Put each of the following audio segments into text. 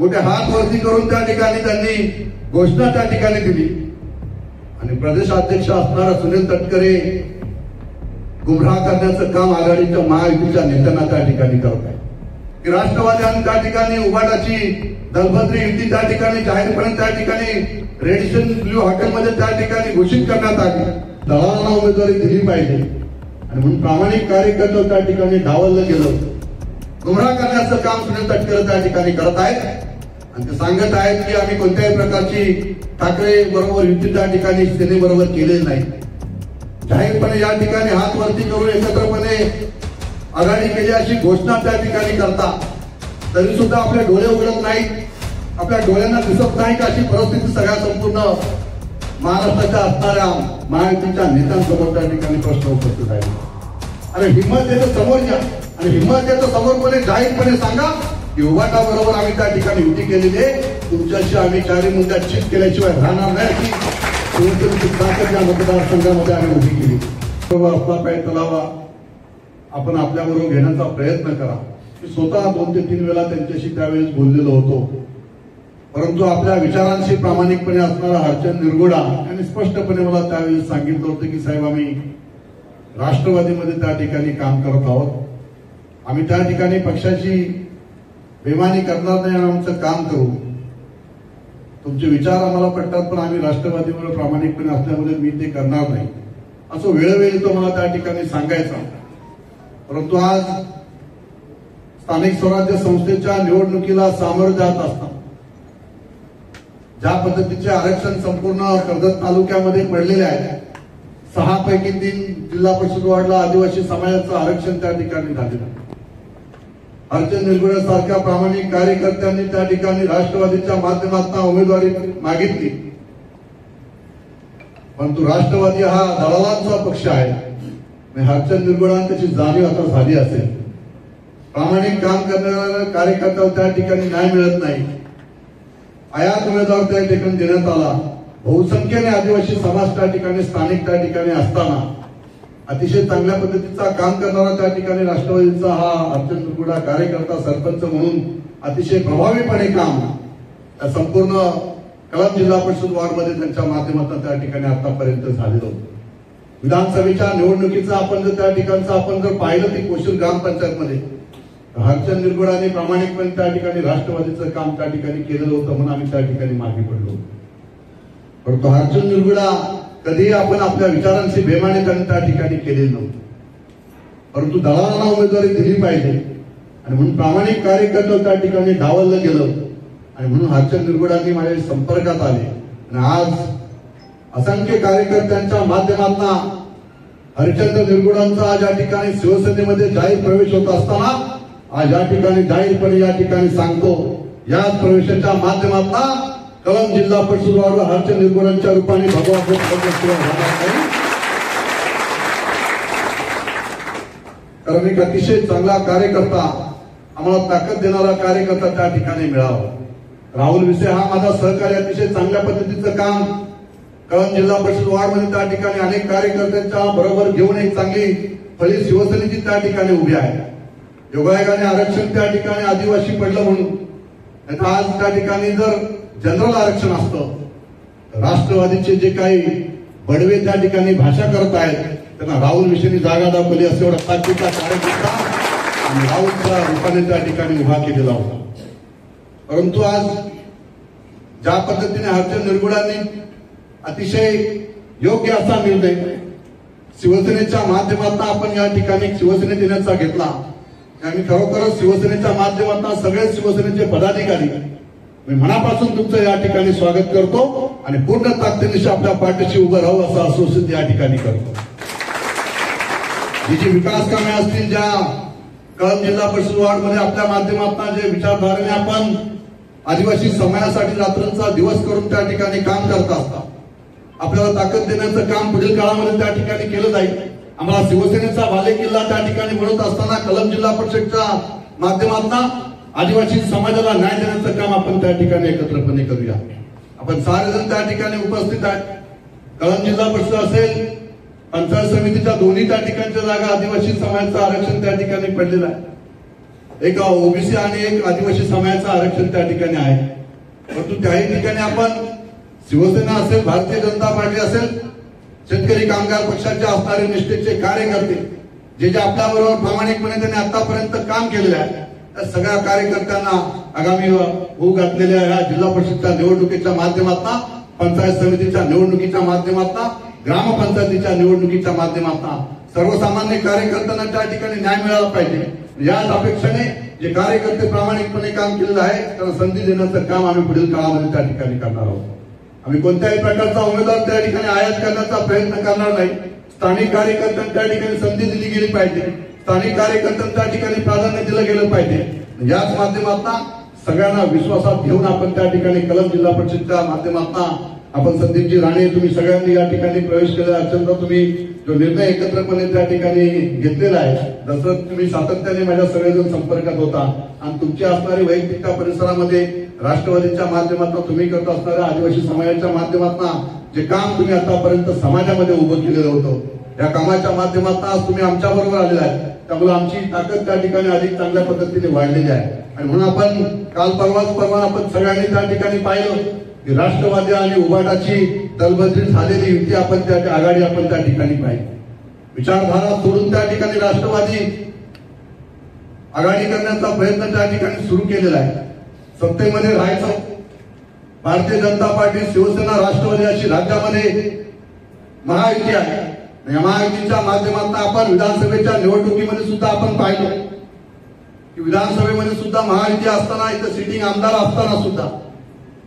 मोठे हात वरती करून त्या ठिकाणी त्यांनी घोषणा त्या ठिकाणी दिली आणि प्रदेशाध्यक्ष असणारा सुनील तटकरे गुमराह करण्याचं काम आघाडीच्या महायुतीच्या नेत्यांना त्या ठिकाणी करत आहे की राष्ट्रवादी त्या ठिकाणी उभाटाची दलबद्री युती त्या ठिकाणी जाहीरपणे त्या ठिकाणी रेडिसन ब्ल्यू हॉटेलमध्ये त्या ठिकाणी घोषित करण्यात आली. दलालांना उमेदवारी दिली पाहिजे आणि म्हणून प्रामाणिक कार्यकर्ते त्या ठिकाणी डावललं गेलं. गुमराह करण्याचं काम सुनील तटकरे त्या ठिकाणी करत आहेत आणि ते सांगत आहेत की आम्ही कोणत्याही प्रकारची ठाकरे बरोबर युती त्या ठिकाणी सेनेबरोबर केलेली नाही. जाहीरपणे या ठिकाणी हात वरती करून एकत्रपणे आघाडी केली अशी घोषणा त्या ठिकाणी करता तरी सुद्धा आपले डोळे उघडत नाहीत. आपल्या डोळ्यांना दिसत नाही की अशी परिस्थिती सगळ्या संपूर्ण महाराष्ट्राच्या असणाऱ्या महायुतीच्या नेत्यांसमोर त्या ठिकाणी प्रश्न उपस्थित आहे. अरे हिंमत देतो समोर घ्या आणि हिंमत देतो समोरपणे जाहीरपणे सांगा की उभाटा बरोबर आम्ही त्या ठिकाणी युती केलेली आहे. तुमच्याशी आम्ही चारी मुद्द्यात चित केल्याशिवाय राहणार नाही अशी ताकद या मतदारसंघामध्ये आम्ही उभी केली. असला पाहिजे तलावा आपण आपल्याबरोबर घेण्याचा प्रयत्न करा. मी स्वतः 2 ते 3 वेळा त्यांच्याशी त्यावेळेस बोललेलो होतो परंतु आपल्या विचारांशी प्रामाणिकपणे असणारा हरचंद निरगुडा यांनी स्पष्टपणे मला त्यावेळेस सांगितलं होतं की साहेब आम्ही राष्ट्रवादीमध्ये त्या ठिकाणी काम करत आहोत. आम्ही त्या ठिकाणी पक्षाची बेमानी करणार नाही आणि आमचं काम करू. तुमचे विचार आम्हाला पटतात पण आम्ही राष्ट्रवादीवर प्रामाणिकपणे असल्यामुळे मी ते करणार नाही असं वेळोवेळी तो मला त्या ठिकाणी सांगायचा. परंतु आज स्थानिक स्वराज्य संस्थेच्या निवडणुकीला सामोरं जात असताना ज्या पद्धतीचे आरक्षण संपूर्ण कर्जत तालुक्यामध्ये पडलेले आहे 6 पैकी 3 जिल्हा परिषद वॉर्डला आदिवासी समाजाचं आरक्षण त्या ठिकाणी झालेलं आहे. हरचंद निरगुडे सारख्या प्रामाणिक कार्यकर्त्यांनी त्या ठिकाणी राष्ट्रवादीच्या माध्यमातून उमेदवारी मागितली परंतु राष्ट्रवादी हा दलालांचा पक्ष आहे. हरचंद निरगुडेंना त्याची जाणीव आता झाली असेल. प्रामाणिक काम करणाऱ्या कार्यकर्त्याला त्या ठिकाणी न्याय मिळत नाही. आयात उमेदवार त्या ठिकाणी देण्यात आला. बहुसंख्येने आदिवासी समाज त्या ठिकाणी स्थानिक त्या ठिकाणी असताना अतिशय चांगल्या पद्धतीचा काम करणारा त्या ठिकाणी राष्ट्रवादीचा हा हरचंद निरगुडा कार्यकर्ता सरपंच म्हणून अतिशय प्रभावीपणे काम त्या संपूर्ण कळंब जिल्हा परिषद वॉर्डमध्ये त्यांच्या माध्यमातून त्या ठिकाणी आतापर्यंत झालेलं होतं. विधानसभेच्या निवडणुकीचं आपण जर त्या ठिकाणचं आपण जर पाहिलं ती कोशूर ग्रामपंचायतमध्ये हरचंद निरगुडांनी प्रामाणिकपणे त्या ठिकाणी राष्ट्रवादीचं काम त्या ठिकाणी केलेलं होतं म्हणून आम्ही त्या ठिकाणी मागे पडलो. परंतु हरचंद निरगुडा कधीही आपण आपल्या विचारांशी बेमाने त्यांनी त्या ठिकाणी केलेलं नव्हतं. परंतु दलालांना उमेदवारी दिली पाहिजे आणि म्हणून प्रामाणिक कार्यकर्ते त्या ठिकाणी डावललं गेलं आणि म्हणून हरचंद निरगुडांनी माझ्या संपर्कात आले आणि आज असंख्य कार्यकर्त्यांच्या माध्यमातून हरचंद निरगुडांचा आज या ठिकाणी शिवसेनेमध्ये जाहीर प्रवेश होत असताना आज या ठिकाणी जाहीरपणे या ठिकाणी सांगतो याच प्रवेशाच्या माध्यमातून कळंब जिल्हा परिषद वॉर्डवर हरचंद निरगुडांच्या रूपाने भगवा कारण एक अतिशय चांगला कार्यकर्ता आम्हाला ताकद देणारा कार्यकर्ता त्या ठिकाणी मिळावा. राहुल विसे हा माझा सहकारी अतिशय चांगल्या पद्धतीचं काम कळंब जिल्हा परिषद वॉर्डमध्ये त्या ठिकाणी अनेक कार्यकर्त्यांच्या बरोबर घेऊन एक चांगली फळी शिवसेनेची त्या ठिकाणी उभी आहे. योगायोगाने आरक्षण त्या ठिकाणी आदिवासी पडलं म्हणून आज त्या ठिकाणी जर जनरल आरक्षण असतं राष्ट्रवादीचे जे काही बडवे त्या ठिकाणी भाषा करत आहेत त्यांना राहुल विषयी जागा दाखवली असं एवढा ताकदीचा कार्यकर्ता आणि राहुलच्या रूपाने त्या ठिकाणी उभा केलेला होता. परंतु आज ज्या पद्धतीने हरचंद निरगुडांनी अतिशय योग्य असा निर्णय शिवसेनेच्या माध्यमातून आपण या ठिकाणी शिवसेने देण्याचा घेतला. आम्ही खरोखरच शिवसेनेच्या माध्यमातून सगळे शिवसेनेचे पदाधिकारी मी मनापासून तुमचं या ठिकाणी स्वागत करतो आणि पूर्ण ताकदीनिशी आपल्या पाठीशी उभं राहू असं आश्वासन या ठिकाणी करतो. जी विकास कामे असतील ज्या कळंब जिल्हा परिषद वॉर्डमध्ये आपल्या माध्यमातून जे विचारधारेने आपण आदिवासी समाजासाठी रात्रंचा दिवस करून त्या ठिकाणी काम करत असता आपल्याला ताकद देण्याचं काम पुढील काळामध्ये त्या ठिकाणी केलं जाईल. आम्हाला शिवसेनेचा बालेकिल्ला त्या ठिकाणी मिळत असताना कळंब जिल्हा परिषदच्या माध्यमातून आदिवासी समाजाला न्याय देण्याचं काम आपण त्या ठिकाणी एकत्रपणे करूया. आपण सारेजण त्या ठिकाणी उपस्थित आहेत. कळंब जिल्हा परिषद असेल पंचायत समितीच्या दोन्ही त्या ठिकाणच्या जागा आदिवासी समाजाचं आरक्षण त्या ठिकाणी पडलेलं आहे. एक ओबीसी आणि एक आदिवासी समाजाचं आरक्षण त्या ठिकाणी आहे. परंतु त्याही ठिकाणी आपण शिवसेना असेल, भारतीय जनता पार्टी असेल, शेतकरी कामगार पक्षाचे असणारे निष्ठेचे कार्यकर्ते जे आपल्याबरोबर प्रामाणिकपणे त्यांनी आतापर्यंत काम केलेलं आहे, त्या सगळ्या कार्यकर्त्यांना आगामी होऊ घातलेल्या या जिल्हा परिषदच्या निवडणुकीच्या माध्यमातून, पंचायत समितीच्या निवडणुकीच्या माध्यमातून, ग्रामपंचायतीच्या निवडणुकीच्या माध्यमातून सर्वसामान्य कार्यकर्त्यांना त्या ठिकाणी न्याय मिळाला पाहिजे. याच अपेक्षेने जे कार्यकर्ते प्रामाणिकपणे काम केलेलं आहे त्यांना संधी देण्याचं काम आम्ही पुढील काळामध्ये त्या ठिकाणी करणार आहोत. आम्ही कोणत्याही प्रकारचा उमेदवार त्या ठिकाणी आयात करण्याचा प्रयत्न करणार नाही. स्थानिक कार्यकर्त्यांना त्या ठिकाणी संधी दिली गेली पाहिजे. स्थानिक कार्यकर्त्यांना त्या ठिकाणी प्राधान्य दिलं गेलं पाहिजे. याच माध्यमातून सगळ्यांना विश्वासात घेऊन आपण त्या ठिकाणी कलम जिल्हा परिषदच्या माध्यमातून आपण संदीपजी राणे तुम्ही सगळ्यांनी या ठिकाणी प्रवेश केला. अत्यंत तुम्ही जो निर्णय एकत्रपणे त्या ठिकाणी घेतलेला आहे, जसं तुम्ही सातत्याने माझ्या सगळेजण संपर्कात होता आणि तुमची असणारी वैयक्तिक त्या परिसरामध्ये राष्ट्रवादीच्या माध्यमातून तुम्ही करत असणाऱ्या आदिवासी समाजाच्या माध्यमातून जे काम तुम्ही आतापर्यंत समाजामध्ये उभं केलेलं होतं, या कामाच्या माध्यमातून आज तुम्ही आमच्या बरोबर आलेला आहे. त्यामुळे आमची ताकद त्या ठिकाणी अधिक चांगल्या पद्धतीने वाढलेली आहे. आणि म्हणून आपण काल परवा आपण सगळ्यांनी त्या ठिकाणी पाहिलं की राष्ट्रवादी आणि उभाटाची दलबदली झालेली युती आपण त्या आघाडी आपण त्या ठिकाणी पाहिली. विचारधारा सोडून त्या ठिकाणी राष्ट्रवादी आघाडी करण्याचा प्रयत्न त्या ठिकाणी सुरू केलेला आहे. सत्तेमध्ये राहायचं, भारतीय जनता पार्टी, शिवसेना, राष्ट्रवादी अशी राज्यामध्ये महायुती आहे. या महायुतीच्या माध्यमातून आपण विधानसभेच्या निवडणुकीमध्ये सुद्धा आपण पाहिलं की विधानसभेमध्ये सुद्धा महायुती असताना, इथं सिटिंग आमदार असताना सुद्धा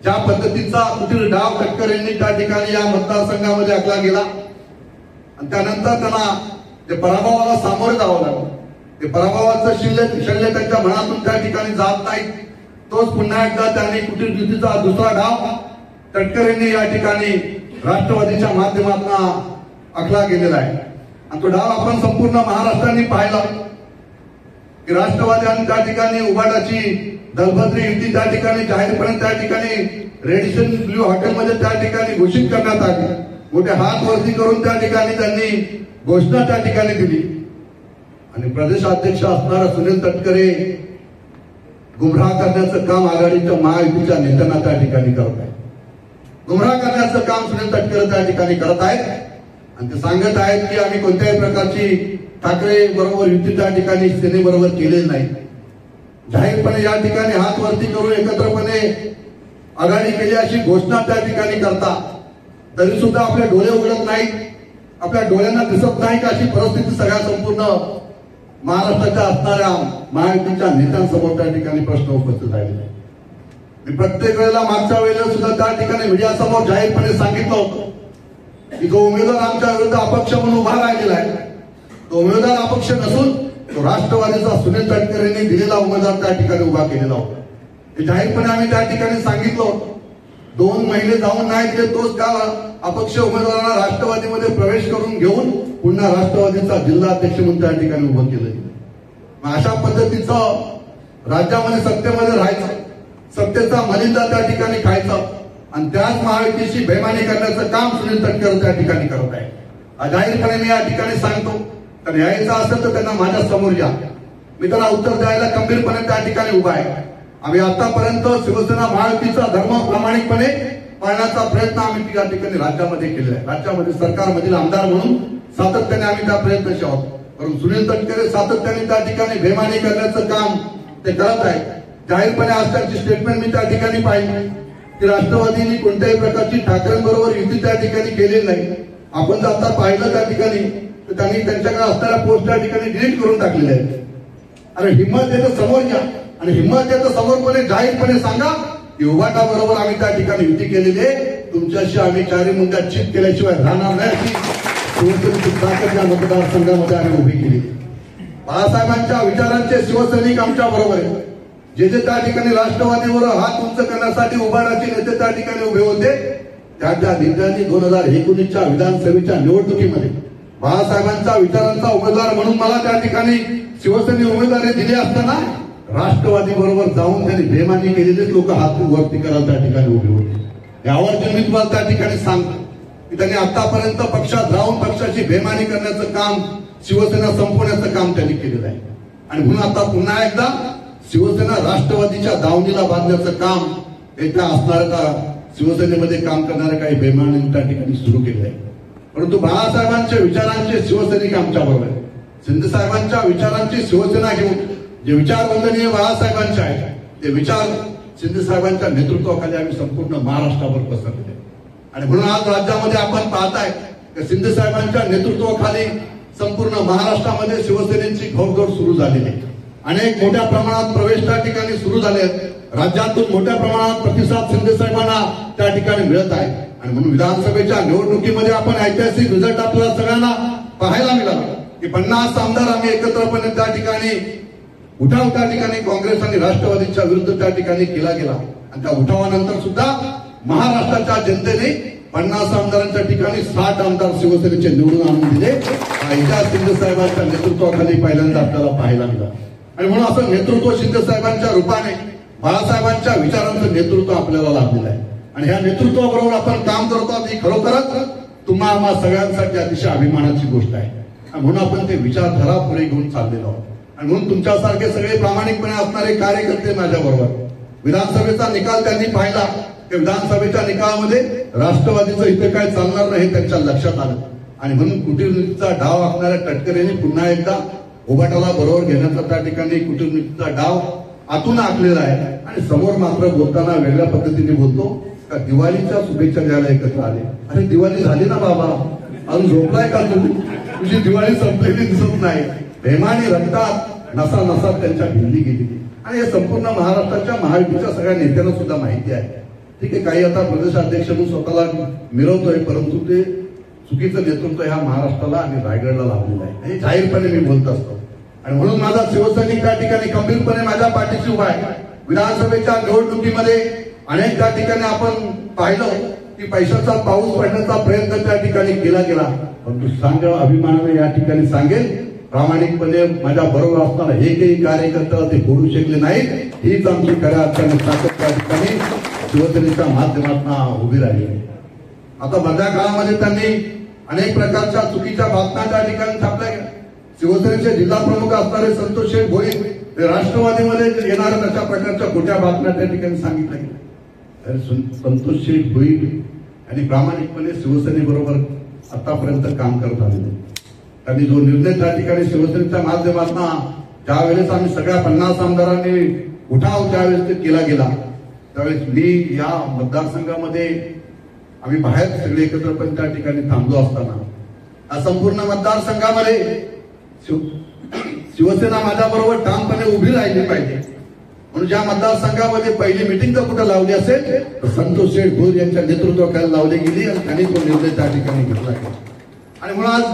ज्या पद्धतीचा कुठील डाव तटकर यांनी त्या ठिकाणी या मतदारसंघामध्ये आखला गेला आणि त्यानंतर त्यांना ते पराभवाला सामोरे जावं लागलं. ते पराभवाचं शल्य त्यांच्या मनातून त्या ठिकाणी जात नाही. तोच पुन्हा एकदा त्यांनी कुटील युतीचा दुसरा डाव तटकर यांनी या ठिकाणी राष्ट्रवादीच्या माध्यमातून आखला गेलेला आहे. आणि तो डाव आपण संपूर्ण महाराष्ट्राने पाहिला की राष्ट्रवादी आणि त्या ठिकाणी उभाटाची दलबदरी युती त्या ठिकाणी जाहीरपणे त्या ठिकाणी रेडिसन ब्ल्यू हॉटेलमध्ये त्या ठिकाणी घोषित करण्यात आली. मोठे हात वरती करून त्या ठिकाणी त्यांनी घोषणा त्या ठिकाणी दिली. आणि प्रदेशाध्यक्ष असणारा सुनील तटकरे गुमराह करण्याचं काम आघाडीच्या महायुतीच्या नेत्यांना त्या ठिकाणी करत आहे. गुमराह करण्याचं काम सुनील तटकरे त्या ठिकाणी करत आहेत आणि ते सांगत आहेत की आम्ही कोणत्याही प्रकारची ठाकरे बरोबर युती त्या ठिकाणी सेनेबरोबर केलेली नाही. जाहीरपणे या ठिकाणी हात वरती करून एकत्रपणे आघाडी केली अशी घोषणा त्या ठिकाणी करता, तरी सुद्धा आपले डोळे उघडत नाहीत, आपल्या डोळ्यांना दिसत नाही का अशी परिस्थिती सगळ्या संपूर्ण महाराष्ट्राच्या असणाऱ्या महायुतीच्या नेत्यांसमोर त्या ठिकाणी प्रश्न उपस्थित झालेला आहे. मी प्रत्येक वेळेला मागच्या वेळेला सुद्धा त्या ठिकाणी मीडियासमोर जाहीरपणे सांगितलं होतं की जो उमेदवार आमच्या विरुद्ध अपक्ष म्हणून उभा राहिलेला आहे, तो उमेदवार अपक्ष नसून तो राष्ट्रवादीचा सुनील तटकरे यांनी दिलेला उमेदवार त्या ठिकाणी उभा केलेला होता. हे जाहीरपणे आम्ही त्या ठिकाणी सांगितलं होतं. 2 महिने जाऊन नाही दिले, तोच का अपक्ष उमेदवारांना राष्ट्रवादीमध्ये प्रवेश करून घेऊन पुन्हा राष्ट्रवादीचा जिल्हा अध्यक्ष म्हणून त्या ठिकाणी उभं केलं. अशा पद्धतीचं राज्यामध्ये सत्तेमध्ये राहायचं, सत्तेचा मलिंदा त्या ठिकाणी खायचं आणि त्याच महायुतीशी बेमानी करण्याचं काम सुनील तटकरे त्या ठिकाणी करत आहे. जाहीरपणे मी या ठिकाणी सांगतो, तर यायचं असेल तर त्यांना माझ्या समोर या, मी त्यांना उत्तर द्यायला खंबीरपणे त्या ठिकाणी उभा आहे. आम्ही आतापर्यंत शिवसेना महायुतीचा धर्म प्रामाणिकपणे पाळण्याचा प्रयत्न आम्ही या ठिकाणी राज्यामध्ये केलेला आहे. राज्यामध्ये सरकारमधील आमदार म्हणून सातत्याने आम्ही त्या प्रयत्नशील आहोत. परंतु सुनील तटकरे सातत्याने त्या ठिकाणी बेमानी करण्याचं काम ते करत आहेत. जाहीरपणे आज त्यांची स्टेटमेंट मी त्या ठिकाणी पाहिली की राष्ट्रवादीने कोणत्याही प्रकारची ठाकरेंबरोबर युती त्या ठिकाणी केलेली नाही. आपण जर आता पाहिलं त्या ठिकाणी तर त्यांनी त्यांच्याकडे असणाऱ्या पोस्ट त्या ठिकाणी डिलीट करून टाकलेल्या आहेत. अरे हिंमत येतं समोर घ्या आणि हिंमत येतं समोरपणे जाहीरपणे सांगा की उभाटा बरोबर आम्ही त्या ठिकाणी युती केलेली आहे, तुमच्याशी आम्ही चारी मुंड्यात चित केल्याशिवाय राहणार नाही अशी शिवसेनेची ताकद या मतदारसंघामध्ये आम्ही उभी केली. बाळासाहेबांच्या विचारांचे शिवसैनिक आमच्या बरोबर आहेत. जे जे त्या ठिकाणी राष्ट्रवादीवर हात उंच करण्यासाठी उभाटाचे नेते त्या ठिकाणी उभे होते, त्या नेत्यांनी 2019च्या विधानसभेच्या निवडणुकीमध्ये बाळासाहेबांच्या विचारांचा उमेदवार म्हणून मला त्या ठिकाणी शिवसेने उमेदवारी दिली असताना राष्ट्रवादी बरोबर जाऊन त्यांनी बेमानी केलेले लोक हात वरती करायला त्या ठिकाणी उभे होते. यावर मी तुम्हाला त्या ठिकाणी सांगतो की त्यांनी आतापर्यंत पक्षात राहून पक्षाची बेमानी करण्याचं काम, शिवसेना संपवण्याचं काम त्यांनी केलेलं आहे. आणि म्हणून आता पुन्हा एकदा शिवसेना राष्ट्रवादीच्या दावणीला बांधण्याचं काम येत्या असणाऱ्या शिवसेनेमध्ये काम करणाऱ्या काही बेमानांनी त्या ठिकाणी सुरू केलं आहे. परंतु बाळासाहेबांच्या विचारांचे शिवसैनिक आमच्या बरोबर आहे. शिंदे साहेबांच्या विचारांची शिवसेना घेऊन जे विचार वंदनीय बाळासाहेबांचे आहेत ते विचार शिंदे साहेबांच्या नेतृत्वाखाली आम्ही संपूर्ण महाराष्ट्रावर पसरले आणि म्हणून आज राज्यामध्ये आपण पाहताय की शिंदे साहेबांच्या नेतृत्वाखाली संपूर्ण महाराष्ट्रामध्ये शिवसेनेची घोडदौड सुरू झालेली आहे. अनेक मोठ्या प्रमाणात प्रवेश त्या ठिकाणी सुरू झाले आहेत. राज्यातून मोठ्या प्रमाणात प्रतिसाद शिंदे साहेबांना त्या ठिकाणी मिळत आहे आणि म्हणून विधानसभेच्या निवडणुकीमध्ये आपण ऐतिहासिक रिझल्ट आपल्याला सगळ्यांना पाहायला मिळाला की 50 आमदार आम्ही एकत्रपणे त्या ठिकाणी उठाव त्या ठिकाणी काँग्रेस आणि राष्ट्रवादीच्या विरुद्ध त्या ठिकाणी केला गेला आणि त्या उठावानंतर सुद्धा महाराष्ट्राच्या जनतेने 50 आमदारांच्या ठिकाणी 60 आमदार शिवसेनेचे निवडून आणून दिले. इतिहास शिंदे साहेबांच्या नेतृत्वाखाली पहिल्यांदा आपल्याला पाहायला मिळाला आणि म्हणून असं नेतृत्व शिंदे साहेबांच्या रूपाने बाळासाहेबांच्या विचारांचं नेतृत्व आपल्याला लाभलेलं आहे आणि ह्या नेतृत्वाबरोबर आपण काम करतो ही खरोखरच तुम्हा आम्हा सगळ्यांसाठी अतिशय अभिमानाची गोष्ट आहे. म्हणून आपण ते विचारधारा पुढे घेऊन चाललेलो आहोत आणि म्हणून तुमच्यासारखे सगळे प्रामाणिकपणे असणारे कार्यकर्ते माझ्या बरोबर. विधानसभेचा निकाल त्यांनी पाहिला की विधानसभेच्या निकालामध्ये राष्ट्रवादीचं इथे काय चालणार नाही त्यांच्या लक्षात आलं आणि म्हणून कुटीरनीतीचा डाव आखणाऱ्या तटकरेंनी पुन्हा एकदा उभाटाला बरोबर घेण्याचा त्या ठिकाणी कुटीरनीतीचा डाव आतून आखलेला आहे आणि समोर मात्र बोलताना वेगळ्या पद्धतीने बोलतो का दिवाळीच्या शुभेच्छा द्यायला एकत्र आले. अरे दिवाळी झाली ना बाबा, अजून झोपलाय का तू? तुझी दिवाळी संपलेली दिसत नाही. प्रेमाने रक्तात नसा नसात त्यांच्या भिल्ली गेली आणि हे संपूर्ण महाराष्ट्राच्या महायुतीच्या सगळ्या नेत्यांना सुद्धा माहिती आहे. ठीक आहे, काही आता प्रदेशाध्यक्ष म्हणून स्वतःला मिरवतोय परंतु ते चुकीचं नेतृत्व ह्या महाराष्ट्राला आणि रायगडला लाभलेलं आहे हे जाहीरपणे मी बोलत असतो आणि म्हणून माझा शिवसैनिक त्या ठिकाणी खंबीरपणे माझ्या पाठीशी उभा आहे. विधानसभेच्या निवडणुकीमध्ये अनेक त्या ठिकाणी आपण पाहिलं की पैशाचा पाऊस पडण्याचा प्रयत्न त्या ठिकाणी केला गेला परंतु सांग अभिमानाने या ठिकाणी सांगेल प्रामाणिकपणे माझ्या बरोबर असताना एकही कार्यकर्ता ते बोलू शकले नाहीत. हीच आमची खऱ्या अर्थाने ताकद त्या ठिकाणी शिवसेनेच्या माध्यमातून उभी राहिली. आता मधल्या काळामध्ये त्यांनी अनेक प्रकारच्या चुकीच्या बातम्या त्या ठिकाणी छापल्या गेल्या. शिवसेनेचे जिल्हा प्रमुख असणारे संतोष शेठ भोईर ते राष्ट्रवादीमध्ये येणाऱ्या अशा प्रकारच्या खोट्या बातम्या त्या ठिकाणी सांगितल्या गेल्या. संतोष शेठ भोईर यांनी प्रामाणिकपणे शिवसेनेबरोबर आतापर्यंत काम करत आलेले. त्यांनी जो निर्णय त्या ठिकाणी शिवसेनेच्या माध्यमातून ज्यावेळेस आम्ही सगळ्या 50 आमदारांनी उठाव ज्यावेळेस ते केला गेला त्यावेळेस मी या मतदारसंघामध्ये आम्ही बाहेर सगळे एकत्रपणे त्या ठिकाणी थांबलो असताना या संपूर्ण मतदारसंघामध्ये शिवसेना माझ्या बरोबर ठामपणे उभी राहिली पाहिजे म्हणून ज्या मतदारसंघामध्ये पहिली मिटिंग जर कुठे लावली असेल तर संतोष शेठ भोईर यांच्या नेतृत्वाखाली लावली गेली आणि त्यांनी तो निर्णय त्या ठिकाणी घेतला गेला आणि म्हणून आज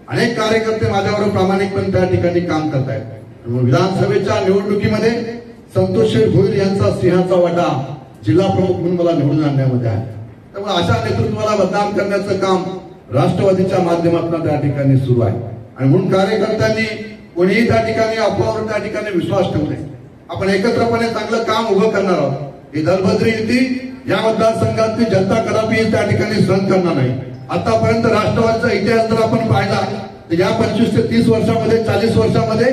अनेक कार्यकर्ते माझ्याबरोबर प्रामाणिकपणे त्या ठिकाणी काम करत आहेत. विधानसभेच्या निवडणुकीमध्ये संतोष शेठ भोईर यांचा सिंहाचा वाटा जिल्हा प्रमुख म्हणून मला निवडून आणण्यामध्ये आहे. त्यामुळे अशा नेतृत्वाला बदनाम करण्याचं काम राष्ट्रवादीच्या माध्यमातून त्या ठिकाणी सुरू आहे आणि म्हणून कार्यकर्त्यांनी कोणीही त्या ठिकाणी अफवावर त्या ठिकाणी विश्वास ठेवू नये. आपण एकत्रपणे चांगलं काम उभं करणार आहोत. ही दलबद्री युती या मतदारसंघातली जनता कदापि त्या ठिकाणी सहन करणार नाही. आतापर्यंत राष्ट्रवादीचा इतिहास जर आपण पाहिला तर या 25 ते 30 वर्षामध्ये 40 वर्षामध्ये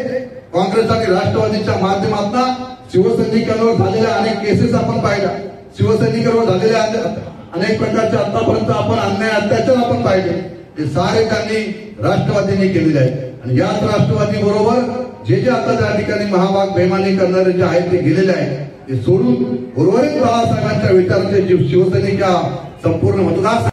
काँग्रेस आणि राष्ट्रवादीच्या माध्यमातून शिवसैनिकांवर झालेल्या अनेक केसेस आपण पाहिल्या. शिवसैनिकांवर झालेल्या अनेक प्रकारचे आतापर्यंत आपण अन्याय अत्याचार आपण पाहिले. हे सारे त्यांनी राष्ट्रवादींनी केलेले आहेत आणि याच राष्ट्रवादी बरोबर जे आता त्या ठिकाणी महाभाग बेमानी करणारे जे आहेत ते गेलेले आहेत ते सोडून उर्वरित बाळासाहेबांच्या विचारांचे शिवसैनिक संपूर्ण मतदार